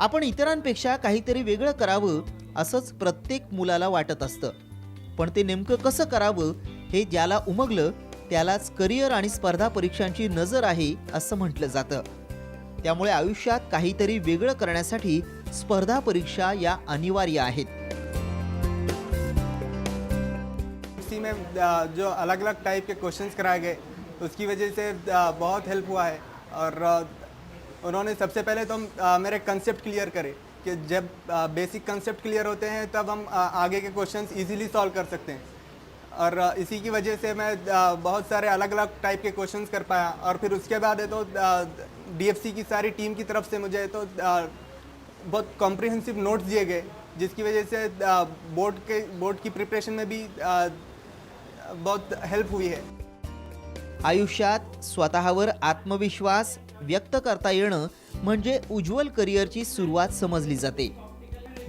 आपण इतरांपेक्षा काहीतरी वेगळं करावं असंच प्रत्येक मुलाला वाटत असतं, पण ते नेमकं कसं करावं हे ज्याला उमगलं त्यालाच करिअर आणि स्पर्धा परीक्षांची नजर आहे असं म्हटलं जातं. त्यामुळे आयुष्यात काहीतरी वेगळं करण्यासाठी स्पर्धा परीक्षा या अनिवार्य आहेत. इसी में जो अलग अलग टाइप के क्वेश्चंस कराए गए उसकी वजह से बहुत हेल्प हुआ है। और उन्होंने सबसे पहले तो मेरे कंसेप्ट क्लियर करे कि जब बेसिक कंसेप्ट क्लियर होते हैं तब हम आगे के क्वेश्चंस इजीली सॉल्व कर सकते हैं। और इसी की वजह से मैं बहुत सारे अलग अलग टाइप के क्वेश्चंस कर पाया। और फिर उसके बाद है तो डीएफसी की सारी टीम की तरफ से मुझे तो बहुत कॉम्प्रिहेंसिव नोट्स दिए गए, जिसकी वजह से बोर्ड की प्रिपरेशन में भी बहुत हेल्प हुई है। आयुष्यात स्वतःवर आत्मविश्वास व्यक्त करता येणं म्हणजे उज्ज्वल करिअरची सुरुवात समजली जाते.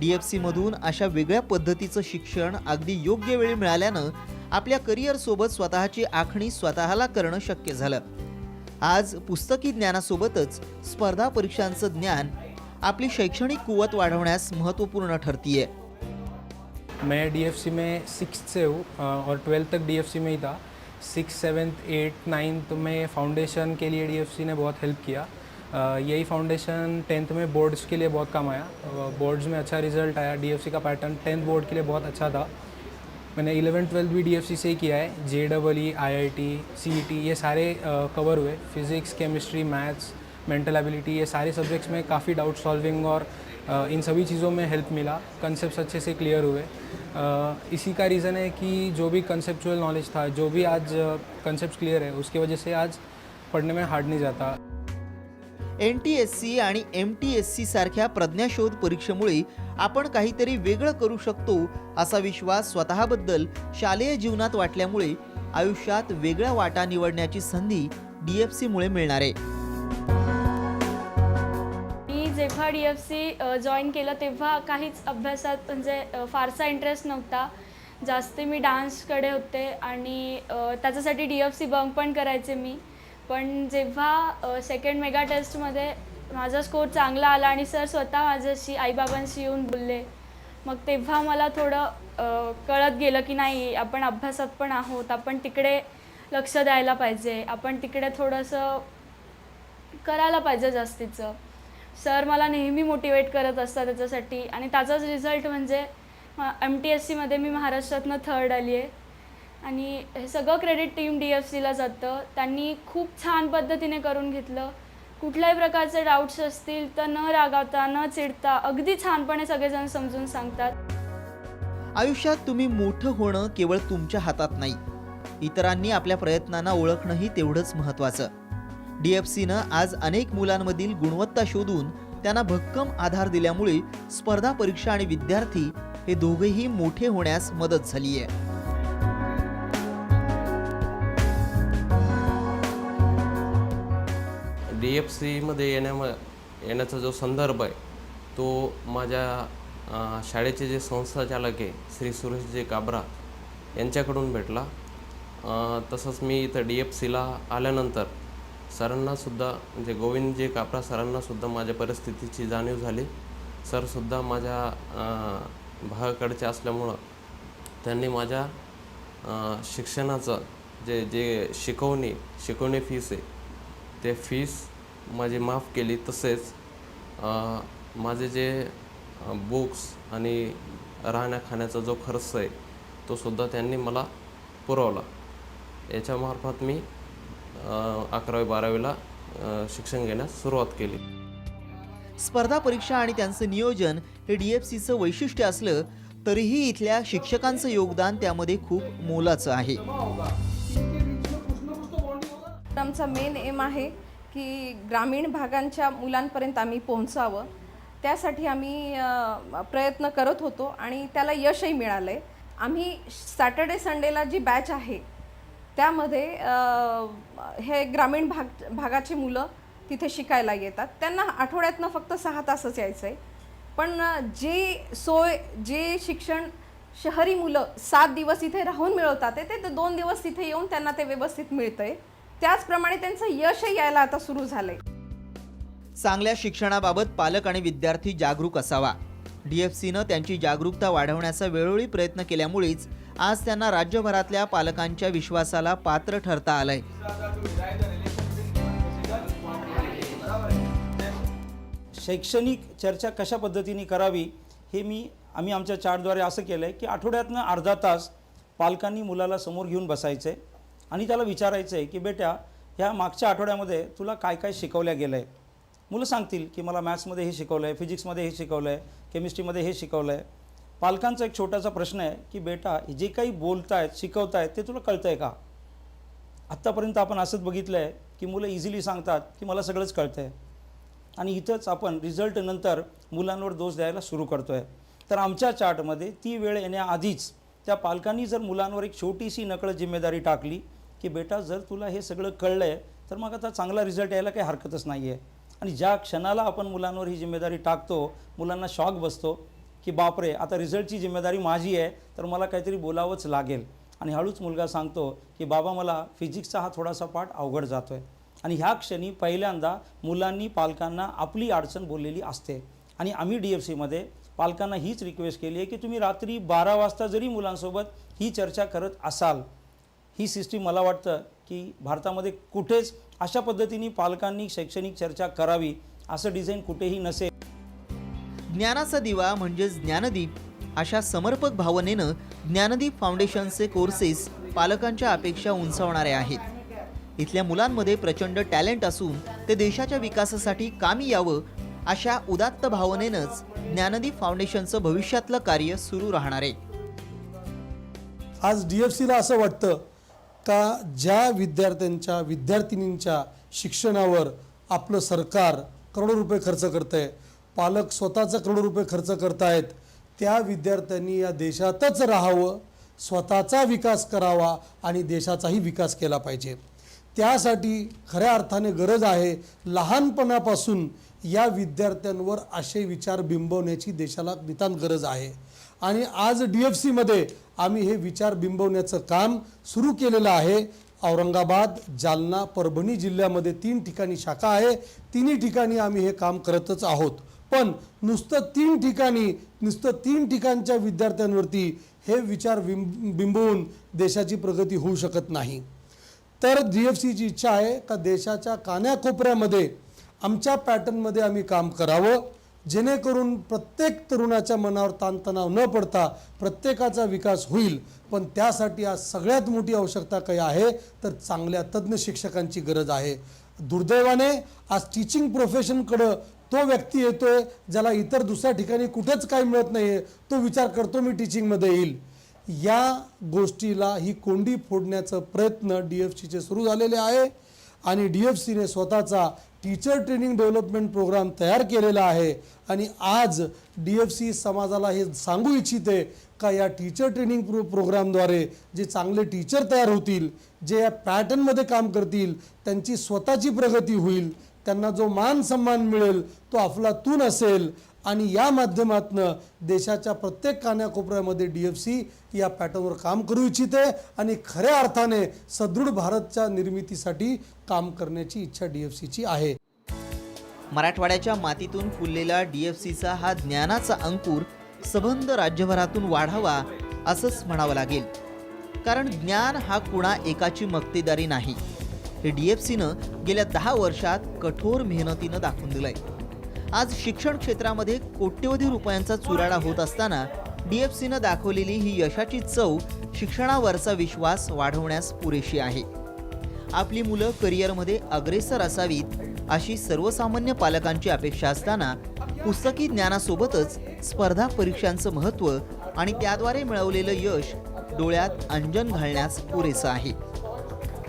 डीएफसी मधून अशा वेगळ्या पद्धतीचं शिक्षण अगदी योग्य वेळी मिळाल्यानं आपल्या करिअर सोबत स्वतःची आखणी स्वतःला करणं शक्य झालं. आज पुस्तकी ज्ञानासोबतच स्पर्धा परीक्षांचं ज्ञान आपली शैक्षणिक कुवत वाढवण्यास महत्त्वपूर्ण ठरतीये. मैं डीएफसी में 6th से हूँ और 12th तक डीएफसी में ही था. 6th 7th 8th 9th में फाउंडेशन के लिए डीएफसी ने बहुत हेल्प किया. यही फाउंडेशन 10th में बोर्ड्स के लिए बहुत काम आया. बोर्ड्स में अच्छा रिजल्ट आया. डीएफसी का पैटर्न 10th बोर्ड के लिए बहुत अच्छा था. मैंने 11th 12th भी डीएफसी से ही किया है. जेईई आईआईटी सीईटी ये सारे कवर हुए. Physics chemistry maths mental ability ये सारे सब्जेक्ट्स में काफ़ी डाउट सॉल्विंग और इन सभी चीज़ों में हेल्प मिला. कंसेप्ट अच्छे से क्लियर हुए. इसी का रीज़न है कि जो भी कंसेप्चुअल नॉलेज था, जो भी आज कंसेप्ट क्लियर है, उसकी वजह से आज पढ़ने में हार्ड नहीं जाता. NTSC आणि MTSC सारख्या प्रज्ञाशोध परीक्षेमुळे आपण काहीतरी वेगळं करू शकतो असा विश्वास स्वतःबद्दल शालेय जीवनात वाटल्यामुळे आयुष्यात वेगळ्या वाटा निवडण्याची संधी DFC मुळे मिळणार आहे. मी जेव्हा DFC जॉईन केलं तेव्हा काहीच अभ्यासात म्हणजे फारसा इंटरेस्ट नव्हता. जास्त मी डान्सकडे होते आणि त्याच्यासाठी DFC बंक पण करायचे मी. पण जेव्हा सेकंड मेगा टेस्टमध्ये माझा स्कोर चांगला आला आणि सर स्वतः माझ्याशी आईबाबांशी येऊन बोलले, मग तेव्हा मला थोडं कळत गेलं की नाही, आपण अभ्यासात पण आहोत, आपण तिकडे लक्ष द्यायला पाहिजे, आपण तिकडे थोडंसं करायला पाहिजे जास्तीचं. सर मला नेहमी मोटिवेट करत असतात त्याच्यासाठी आणि त्याचाच रिझल्ट म्हणजे MTSCमध्ये मी महाराष्ट्रातनं 3rd आली आहे. आणि हे सगळं क्रेडिट टीम DFCला जातं. त्यांनी खूप छान पद्धतीने करून घेतलं. कुठल्याही प्रकारचे डाऊट्स असतील तर न रागावता न चिडता अगदी छानपणे सगळेजण समजून सांगतात. आयुष्यात तुम्ही मोठं होणं केवळ तुमच्या हातात नाही, इतरांनी आपल्या प्रयत्नांना ओळखणंही तेवढंच महत्त्वाचं. DFCनं आज अनेक मुलांमधील गुणवत्ता शोधून त्यांना भक्कम आधार दिल्यामुळे स्पर्धा परीक्षा आणि विद्यार्थी हे दोघेही मोठे होण्यास मदत झाली आहे. DFCमध्ये येण्याचा जो संदर्भ आहे तो माझ्या शाळेचे जे संस्थाचालक आहे श्री सुरेशजी काबरा यांच्याकडून भेटला. तसंच मी इथं DFCला आल्यानंतर सरांनासुद्धा म्हणजे गोविंदजी काबरा सरांनासुद्धा माझ्या परिस्थितीची जाणीव झाली. सरसुद्धा माझ्या भागाकडचे असल्यामुळं त्यांनी माझ्या शिक्षणाचं जे जे शिकवणी फीस आहे ते फीस माझी माफ केली. तसेच माझे जे बुक्स आणि राहण्या खाण्याचा जो खर्च आहे तो सुद्धा त्यांनी मला पुरवला. याच्यामार्फत मी 11वी 12वीला शिक्षण घेण्यास सुरुवात केली. स्पर्धा परीक्षा आणि त्यांचं नियोजन हे DFCचं वैशिष्ट्य असलं तरीही इथल्या शिक्षकांचं योगदान त्यामध्ये खूप मोलाचं आहे. आमचा मेन एम आहे की ग्रामीण भागांच्या मुलांपर्यंत आम्ही पोहोचावं. त्यासाठी आम्ही प्रयत्न करत होतो आणि त्याला यशही मिळालं आहे. आम्ही सॅटर्डे संडेला जी बॅच आहे त्यामध्ये हे ग्रामीण भागाची मुलं तिथे शिकायला येतात. त्यांना आठवड्यातनं फक्त 6 तासच यायचं आहे. पण जे शिक्षण शहरी मुलं 7 दिवस इथे राहून मिळवतात ते 2 दिवस तिथे येऊन त्यांना ते व्यवस्थित मिळतं आहे. त्याचप्रमाणे त्यांचं यशही यायला आता सुरू झालं आहे. चांगल्या शिक्षणाबाबत पालक आणि विद्यार्थी जागरूक असावा. DFCनं त्यांची जागरूकता वाढवण्याचा वेळोवेळी प्रयत्न केल्यामुळेच आज त्यांना राज्यभरातल्या पालकांच्या विश्वासाला पात्र ठरता आलंय. शैक्षणिक चर्चा कशा पद्धतीने करावी हे आम्ही आमच्या चार्टद्वारे असं केलं आहे की आठवड्यातनं अर्धा तास पालकांनी मुलाला समोर घेऊन बसायचं आहे आणि त्याला विचारायचं आहे की बेटा ह्या मागच्या आठवड्यामध्ये तुला काय काय शिकवल्या गेलं आहे. मुलं सांगतील की मला मॅथ्समध्ये हे शिकवलं आहे, फिजिक्समध्ये हे शिकवलं आहे, केमिस्ट्रीमध्ये हे शिकवलं आहे. पालकांचा एक छोटासा प्रश्न आहे की बेटा जे काही बोलतायत शिकवतायत ते तुला कळतं आहे का. आत्तापर्यंत आपण असंच बघितलं आहे की मुलं इझिली सांगतात की मला सगळंच कळतं आहे आणि इथंच आपण रिझल्ट नंतर मुलांवर दोष द्यायला सुरू करतो आहे. तर आमच्या चार्टमध्ये ती वेळ येण्याआधीच त्या पालकांनी जर मुलांवर एक छोटीशी नकळत जिम्मेदारी टाकली की बेटा जर तुला हे सगळं कळलं आहे तर मग आता चांगला रिझल्ट यायला काही हरकतच नाही आहे. आणि ज्या क्षणाला आपण मुलांवर ही जिम्मेदारी टाकतो मुलांना शॉक बसतो की बापरे आता रिझल्टची जिम्मेदारी माझी आहे तर मला काहीतरी बोलावंच लागेल. आणि हळूच मुलगा सांगतो की बाबा मला फिजिक्सचा हा थोडासा पाठ अवघड जातो आहे. आणि ह्या क्षणी पहिल्यांदा मुलांनी पालकांना आपली अडचण बोललेली असते. आणि आम्ही DFCमध्ये पालकांना हीच रिक्वेस्ट केली आहे की तुम्ही रात्री 12 वाजता जरी मुलांसोबत ही चर्चा करत असाल, ही सिस्टीम मला वाटतं की भारतामध्ये कुठेच अशा पद्धतीने पालकांनी शैक्षणिक चर्चा करावी असं डिझाईन कुठेही नसेल. ज्ञानाचा दिवा म्हणजेच ज्ञानदीप अशा समर्पक भावनेनं ज्ञानदीप फाउंडेशनचे कोर्सेस पालकांच्या अपेक्षा उंचावणारे आहेत. इथल्या मुलांमध्ये प्रचंड टॅलेंट असून ते देशाच्या विकासासाठी कामी यावं अशा उदात्त भावनेनंच ज्ञानदीप फाउंडेशनचं भविष्यातलं कार्य सुरू राहणार आहे. आज DFCला असं वाटतं का ज्या विद्यार्थ्यांच्या विद्यार्थिनींच्या शिक्षणावर आपलं सरकार करोडो रुपये खर्च करतं आहे, पालक स्वतःचा करोडो रुपये खर्च करतायत, त्या विद्यार्थ्यांनी या देशातच राहावं, स्वतःचा विकास करावा आणि देशाचाही विकास केला पाहिजे. त्यासाठी खऱ्या अर्थाने गरज आहे लहानपणापासून या विद्यार्थ्यांवर असे विचार बिंबवण्याची देशाला नितांत गरज आहे. आणि आज DFCमध्ये आम्ही हे विचार बिंबवण्याचं काम सुरू केलेलं आहे. औरंगाबाद, जालना, परभणी जिल्ह्यामध्ये 3 ठिकाणी शाखा आहे. तिन्ही ठिकाणी आम्ही हे काम करतच आहोत. पण नुसतं 3 ठिकाणच्या विद्यार्थ्यांवरती हे विचार बिंबवून देशाची प्रगती होऊ शकत नाही. तर DFCची इच्छा आहे का देशाच्या कानाकोपऱ्यामध्ये आमच्या पॅटर्नमध्ये आम्ही काम करावं, जेणेकरून प्रत्येक तरुणाच्या मनावर ताणतणाव न पडता प्रत्येकाचा विकास होईल. पण त्यासाठी आज सगळ्यात मोठी आवश्यकता काय आहे तर चांगल्या तज्ज्ञ शिक्षकांची गरज आहे. दुर्दैवाने आज टीचिंग प्रोफेशनकडं तो व्यक्ती येतोय ज्याला इतर दुसऱ्या ठिकाणी कुठेच काही मिळत नाही आहे, तो विचार करतो मी टीचिंगमध्ये येईल. या गोष्टीला ही कोंडी फोडण्याचा प्रयत्न DFCचे सुरू झालेले आहे. आणि DFCने स्वतःचा टीचर ट्रेनिंग डेव्हलपमेंट प्रोग्राम तयार केलेला आहे. आणि आज DFC समाजाला हे सांगू इच्छिते का या टीचर ट्रेनिंग प्रोग्रामद्वारे जे चांगले टीचर तयार होतील, जे या पॅटर्नमध्ये काम करतील, त्यांची स्वतःची प्रगती होईल, त्यांना जो मान सन्मान मिळेल तो अफलातून असेल. आणि या माध्यमातून देशाच्या प्रत्येक कानाकोपऱ्यामध्ये DFC या पॅटर्नवर काम करू इच्छिते आणि खऱ्या अर्थाने सदृढ भारतच्या निर्मितीसाठी काम करण्याची इच्छा DFCची आहे. मराठवाड्याच्या मातीतून फुललेला DFCचा हा ज्ञानाचा अंकुर सबंध राज्यभरातून वाढावा असंच म्हणावं लागेल. कारण ज्ञान हा कुणा एकाची मक्तेदारी नाही, हे DFCनं गेल्या 10 वर्षात कठोर मेहनतीनं दाखवून दिलंय. आज शिक्षण क्षेत्रामध्ये कोट्यवधी रुपयांचा चुराडा होत असताना DFCनं दाखवलेली ही यशाची चव शिक्षणावरचा विश्वास वाढवण्यास पुरेशी आहे. आपली मुलं करिअरमध्ये अग्रेसर असावीत अशी सर्वसामान्य पालकांची अपेक्षा असताना पुस्तकी ज्ञानासोबतच स्पर्धा परीक्षांचं महत्त्व आणि त्याद्वारे मिळवलेलं यश डोळ्यात अंजन घालण्यास पुरेसं आहे.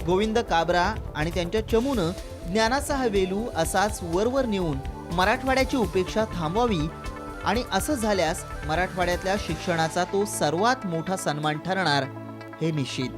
गोविंद काबरा आणि त्यांच्या चमूनं ज्ञानाचा हा वेलू असाच वरवर नेऊन मराठवाड्याची उपेक्षा थांबवावी. आणि असं झाल्यास मराठवाड्यातल्या शिक्षणाचा तो सर्वात मोठा सन्मान ठरणार हे निश्चित.